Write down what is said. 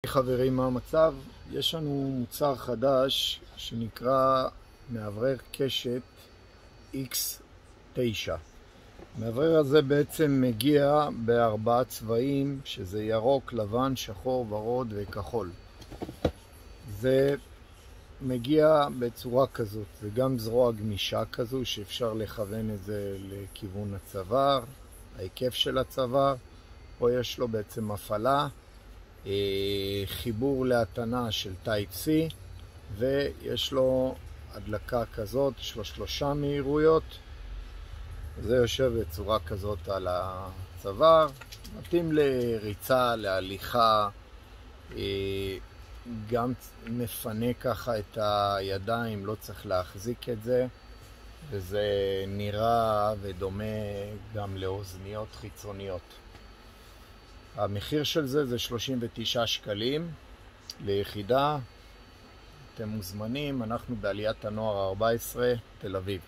חברים, מה המצב? יש לנו מוצר חדש שנקרא מאוורר קשת X9. המאוורר הזה בעצם מגיע בארבעה צבעים, שזה ירוק, לבן, שחור, ורוד וכחול. זה מגיע בצורה כזאת, זה גם זרוע גמישה כזו שאפשר לכוון את זה לכיוון הצוואר, ההיקף של הצוואר. פה יש לו בעצם הפעלה, חיבור להתנה של טייפ C, ויש לו הדלקה כזאת, יש לו 3 מהירויות. זה יושב בצורה כזאת על הצוואר, מתאים לריצה, להליכה, גם מפנה ככה את הידיים, לא צריך להחזיק את זה, וזה נראה ודומה גם לאוזניות חיצוניות. המחיר של זה 39 שקלים ליחידה. אתם מוזמנים, אנחנו בעליית הנוער 14, תל אביב.